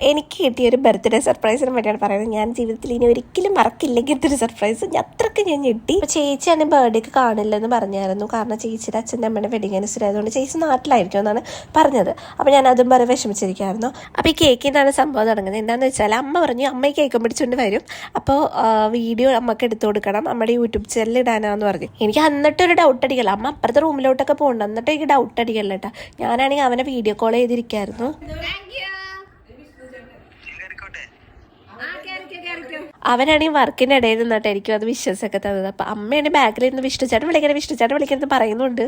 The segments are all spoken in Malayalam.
എനിക്ക് കിട്ടിയൊരു ബർത്ത്ഡേ സർപ്രൈസിനെ പറ്റിയാണ് പറയുന്നത്. ഞാൻ ജീവിതത്തിൽ ഇനി ഒരിക്കലും മറക്കില്ലെങ്കിൽ ഇതൊരു സർപ്രൈസ് അത്രയ്ക്ക് ഞാൻ ഞെട്ടി. അപ്പോൾ ചേച്ചിയാണ് ബർത്ത്ഡേക്ക് കാണില്ലെന്ന് പറഞ്ഞായിരുന്നു. കാരണം ചേച്ചിയുടെ അച്ഛൻ്റെ അമ്മയുടെ വെഡിങ് ആനിവേഴ്സറി ആയതുകൊണ്ട് ചേച്ചി നാട്ടിലായിരിക്കും എന്നാണ് പറഞ്ഞത്. അപ്പോൾ ഞാൻ അതും വരെ വിഷമിച്ചിരിക്കുകയായിരുന്നു. അപ്പോൾ ഈ കേക്കിൻ്റെയാണ് സംഭവം തുടങ്ങുന്നത്. എന്താണെന്ന് വെച്ചാൽ അമ്മ പറഞ്ഞു അമ്മ ഈ കേക്കും പിടിച്ചുകൊണ്ട് വരും, അപ്പോൾ വീഡിയോ അമ്മക്ക് എടുത്തു കൊടുക്കണം, നമ്മുടെ യൂട്യൂബ് ചാനലിൽ ഇടാനാന്ന് പറഞ്ഞു. എനിക്ക് എന്നിട്ടൊരു ഡൗട്ട് അടിക്കല്ല. അമ്മ അപ്പുറത്തെ റൂമിലോട്ടൊക്കെ പോകണ്ട, എന്നിട്ട് എനിക്ക് ഡൗട്ട് അടിക്കല്ല കേട്ടോ. ഞാനാണെങ്കിൽ അവനെ വീഡിയോ കോൾ ചെയ്തിരിക്കായിരുന്നു. അവനാണെങ്കിൽ വർക്കിൻ്റെ ഇടയിൽ നിന്നിട്ട് എനിക്കും അത് വിശ്വസൊക്കെ തന്നത്. അപ്പൊ അമ്മയാണ് ബാക്കിൽ നിന്ന് വിഷ്ണുചേട്ടൻ വിളിക്കുന്നത് പറയുന്നുണ്ട്.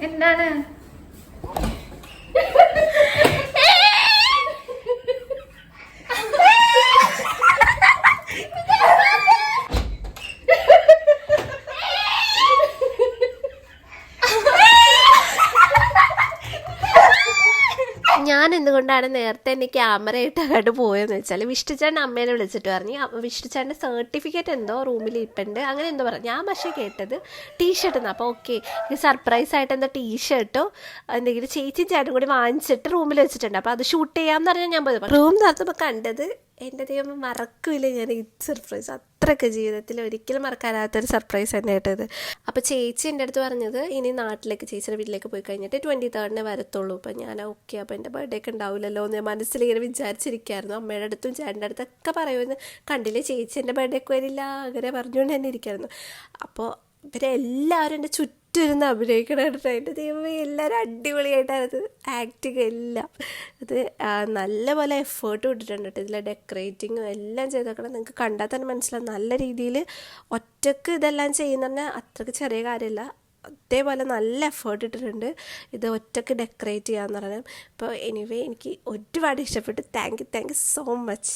എന്താണ് ഞാൻ എന്തുകൊണ്ടാണ് നേരത്തെ എന്നെ ക്യാമറ ഇട്ടങ്ങോട്ട് പോയെന്ന് വെച്ചാൽ വിഷ്ണുചേട്ടൻ അമ്മേനെ വിളിച്ചിട്ട് പറഞ്ഞു വിഷ്ണുചേട്ടൻ്റെ സർട്ടിഫിക്കറ്റ് എന്തോ റൂമിൽ ഇപ്പുണ്ട് അങ്ങനെ എന്തോ പറഞ്ഞു. ഞാൻ പക്ഷേ കേട്ടത് ടീഷർട്ട് എന്ന്. അപ്പോൾ ഓക്കെ സർപ്രൈസ് ആയിട്ട് എന്താ ടീഷർട്ടോ എന്തെങ്കിലും ചേച്ചി ചേട്ടൻ കൂടി വാങ്ങിച്ചിട്ട് റൂമിൽ വെച്ചിട്ടുണ്ട്. അപ്പോൾ അത് ഷൂട്ട് ചെയ്യാമെന്ന് പറഞ്ഞാൽ ഞാൻ പോയത്. റൂം നടത്തുമ്പോൾ കണ്ടത് എൻ്റെ ദൈവം മറക്കില്ല ഞാൻ ഈ സർപ്രൈസ്. അത്രയ്ക്ക് ജീവിതത്തിൽ ഒരിക്കലും മറക്കാനാത്തൊരു സർപ്രൈസ് തന്നെ കേട്ടത്. അപ്പോൾ ചേച്ചി എൻ്റെ അടുത്ത് പറഞ്ഞത് ഇനി നാട്ടിലേക്ക് ചേച്ചിയുടെ വീട്ടിലേക്ക് പോയി കഴിഞ്ഞിട്ട് 23rd വരത്തുള്ളൂ. അപ്പം ഞാൻ ഓക്കെ അപ്പോൾ എൻ്റെ ബർത്ത്ഡേ ഒക്കെ ഉണ്ടാവില്ലല്ലോ എന്ന് മനസ്സിലിങ്ങനെ വിചാരിച്ചിരിക്കുകയായിരുന്നു. അമ്മയുടെ അടുത്തും ചേട്ടൻ്റെ അടുത്തൊക്കെ പറയുമെന്ന് കണ്ടില്ലേ ചേച്ചി എൻ്റെ ബർത്ത്ഡേ ഒക്കെ വരില്ല അങ്ങനെ പറഞ്ഞുകൊണ്ട് തന്നെ ഇരിക്കുകയായിരുന്നു. അപ്പോൾ ഇവരെല്ലാവരും എൻ്റെ ചുറ്റിരുന്ന് അഭിനയിക്കണം കേട്ടോ. ദൈവമേ എല്ലാവരും അടിപൊളിയായിട്ടാണ് ആക്ടിങ് എല്ലാം. അത് നല്ലപോലെ എഫേർട്ട് ഇട്ടിട്ടുണ്ട് കേട്ടോ. ഇതിലെ ഡെക്കറേറ്റിങ്ങും എല്ലാം ചെയ്തേക്കണം. നിങ്ങൾക്ക് കണ്ടാൽ തന്നെ മനസ്സിലാവും നല്ല രീതിയിൽ ഒറ്റക്ക് ഇതെല്ലാം ചെയ്യുന്ന പറഞ്ഞാൽ അത്രയ്ക്ക് ചെറിയ കാര്യമല്ല. അതേപോലെ നല്ല എഫേർട്ട് ഇട്ടിട്ടുണ്ട് ഇത് ഒറ്റക്ക് ഡെക്കറേറ്റ് ചെയ്യാമെന്ന് പറഞ്ഞാൽ. അപ്പോൾ എനിവേ എനിക്ക് ഒരുപാട് ഇഷ്ടപ്പെട്ടു. Thank you so much.